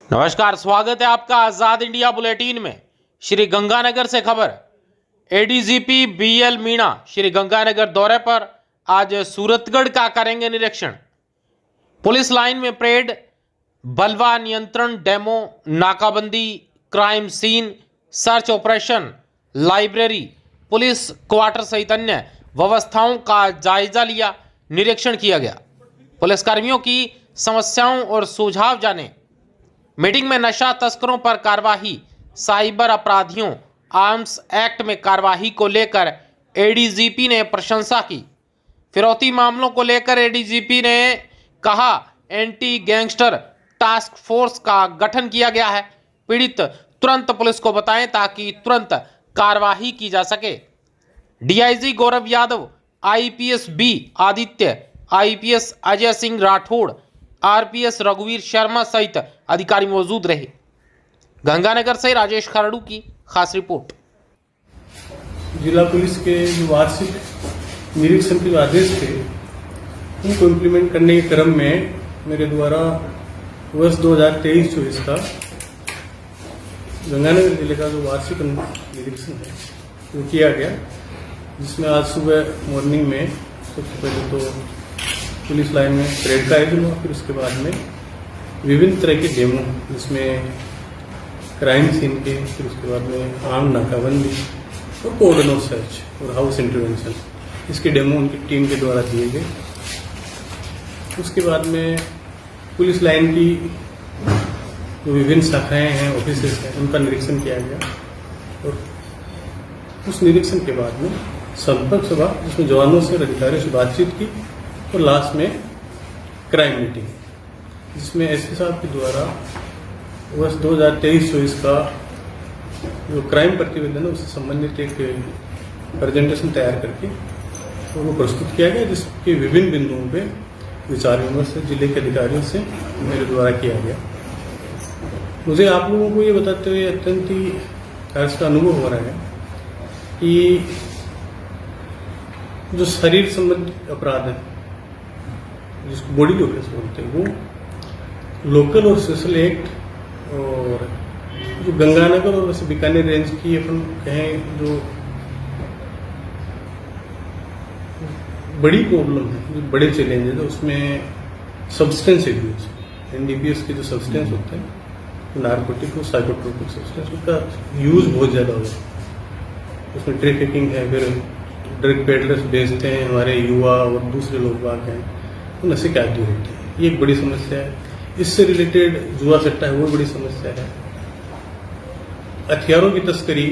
नमस्कार, स्वागत है आपका आजाद इंडिया बुलेटिन में। श्री गंगानगर से खबर। एडीजीपी बीएल मीणा श्री गंगानगर दौरे पर, आज सूरतगढ़ का करेंगे निरीक्षण। पुलिस लाइन में परेड, बलवा नियंत्रण डेमो, नाकाबंदी, crime scene, search operation, library, police quarter सहित अन्य व्यवस्थाओं का जायजा लिया, निरीक्षण किया गया। पुलिसकर्मियों की समस्याओं और सुझाव जाने। मीटिंग में नशा तस्करों पर कार्रवाई, साइबर अपराधियों, आर्म्स एक्ट में कार्रवाई को लेकर एडीजीपी ने प्रशंसा की। फिरौती मामलों को लेकर एडीजीपी ने कहा, एंटी गैंगस्टर टास्क फोर्स का गठन किया गया है। पीड़ित तुरंत पुलिस को बताएं ताकि तुरंत कार्रवाई की जा सके। DIG Gaurav Yadav, IPS B Aditya, IPS Ajay Singh Rathore, RPS रघुवीर शर्मा सहित अधिकारी मौजूद रहे। गंगानगर से राजेश खरड़ू की खास रिपोर्ट। जिला पुलिस के जो वार्षिक निरीक्षण के आदेश थे उनको इम्प्लीमेंट करने के क्रम में मेरे द्वारा वर्ष 2023-24 का गंगानगर जिले का जो वार्षिक निरीक्षण है वो किया गया, जिसमें आज सुबह मॉर्निंग में सबसे पहले तो पुलिस लाइन में परेड का आयोजन हुआ। फिर उसके बाद में विभिन्न तरह के डेमो, जिसमें क्राइम सीन के, फिर उसके बाद में आर्म नाकाबंदी और कोऑर्डिनेशन ऑफ सर्च और हाउस इंटरवेंशन, इसके डेमो उनकी टीम के द्वारा दिए गए। उसके बाद में पुलिस लाइन की जो विभिन्न शाखाएं हैं, ऑफिसेस हैं, उनका निरीक्षण किया गया। और उस निरीक्षण के बाद में संपर्क सभा, जिसमें जवानों से और अधिकारियों से बातचीत की, और लास्ट में क्राइम मीटिंग, जिसमें एसपी साहब के द्वारा वर्ष 2023-24 का जो क्राइम प्रतिवेदन है उससे संबंधित एक प्रेजेंटेशन तैयार करके और वो प्रस्तुत किया गया, जिसके विभिन्न बिंदुओं पे विचार विमर्श जिले के अधिकारियों से मेरे द्वारा किया गया। मुझे आप लोगों को ये बताते हुए अत्यंत ही हर्ष का अनुभव हो रहा है कि जो शरीर संबंधी अपराध है, जिसको बॉडी ऑफेंस बोलते हैं, वो लोकल और स्पेशल एक्ट और जो गंगानगर और वैसे बीकानेर रेंज की अपन कहें जो बड़ी प्रॉब्लम है, जो बड़े चैलेंज है, तो उसमें सब्सटेंस एब्यूज, एनडीपीएस के जो सब्सटेंस होते हैं, नार्कोटिक और साइकोट्रोपिक सब्सटेंस, उसका यूज बहुत ज़्यादा हो है। उसमें ट्रैफिकिंग है, फिर ड्रग पेडलर्स बेचते हैं, हमारे युवा और दूसरे लोग बाग हैं, तो नशे के आदी होते हैं। ये एक बड़ी समस्या है। इससे रिलेटेड जुआ सट्टा है, वो बड़ी समस्या है। हथियारों की तस्करी,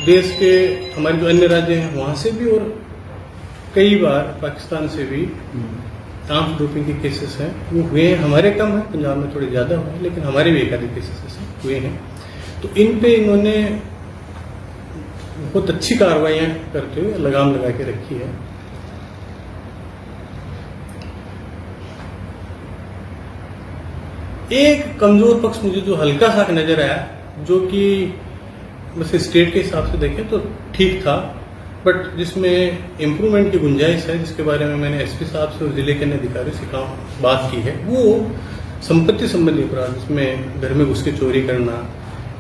देश के हमारे जो अन्य राज्य हैं वहां से भी, और कई बार पाकिस्तान से भी आर्म्स डोपिंग के केसेस हैं, वो हुए हैं। हमारे कम है, पंजाब में थोड़े ज्यादा हुए हैं, लेकिन हमारे भी एकाधिक केसेस ऐसे हुए हैं। तो इन पे इन्होंने बहुत अच्छी कार्रवाइयां करते हुए लगाम लगा के रखी है। एक कमजोर पक्ष मुझे जो हल्का सा नजर आया, जो कि बस स्टेट के हिसाब से देखें तो ठीक था, बट जिसमें इम्प्रूवमेंट की गुंजाइश है, जिसके बारे में मैंने एसपी साहब से और जिले के अधिकारियों से बात की है, वो संपत्ति संबंधी अपराध, जिसमें घर में घुस के चोरी करना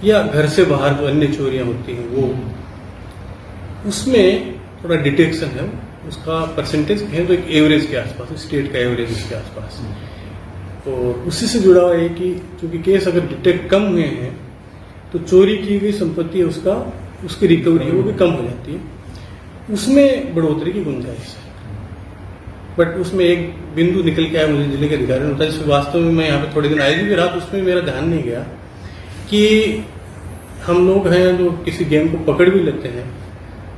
या घर से बाहर जो अन्य चोरियां होती हैं, वो उसमें थोड़ा डिटेक्शन है। उसका परसेंटेज है तो एक एवरेज के आसपास, स्टेट का एवरेज उसके आसपास। और उसी से जुड़ा हुआ है कि चूंकि केस अगर डिटेक्ट कम हुए हैं तो चोरी की गई संपत्ति है उसकी रिकवरी है वो भी कम हो जाती है, उसमें बढ़ोतरी की गुंजाइश है। बट उसमें एक बिंदु निकल के आया, मुझे जिले के अधिकारी ने बताया, जिसमें वास्तव में मैं यहाँ पे थोड़े दिन आई भी रहा, तो उसमें मेरा ध्यान नहीं गया कि हम लोग हैं जो किसी गैंग को पकड़ भी लेते हैं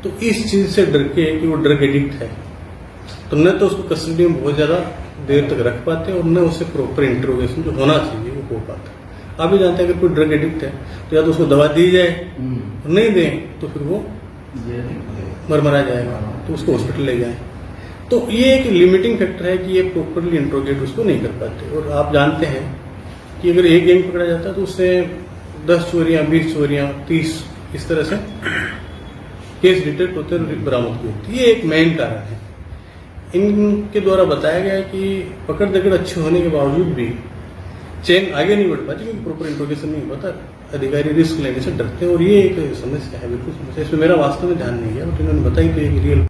तो इस चीज से डर के कि वो ड्रग एडिक्ट है, तो न तो उसको कस्टडी में बहुत ज्यादा देर तक रख पाते और न उससे प्रॉपर इंटरोगेशन जो होना चाहिए वो हो पाता। आप भी जानते हैं अगर कोई ड्रग एडिक्ट है तो या तो उसको दवा दी जाए, और नहीं दें तो फिर वो मरमरा जाएगा, तो उसको हॉस्पिटल ले जाएं। तो ये एक लिमिटिंग फैक्टर है कि ये प्रॉपरली इंट्रोगेट उसको नहीं कर पाते। और आप जानते हैं कि अगर एक गैंग पकड़ा जाता है तो उससे 10 चोरियां, 20 चोरियां, 30 इस तरह से केस डिटेक्ट होते हैं, बरामदगी होती है। ये एक मेन कारण है। इनके द्वारा बताया गया है कि पकड़ दकड़ अच्छी होने के बावजूद भी चेन आगे नहीं बढ़ पाती क्योंकि प्रॉपर इंट्रोगेशन नहीं होता, अधिकारी रिस्क लेने से डरते हैं और ये एक समस्या है, बिल्कुल समस्या। इसमें मेरा वास्तव में ध्यान नहीं गया, बट इन्होंने बताई तो एक रियल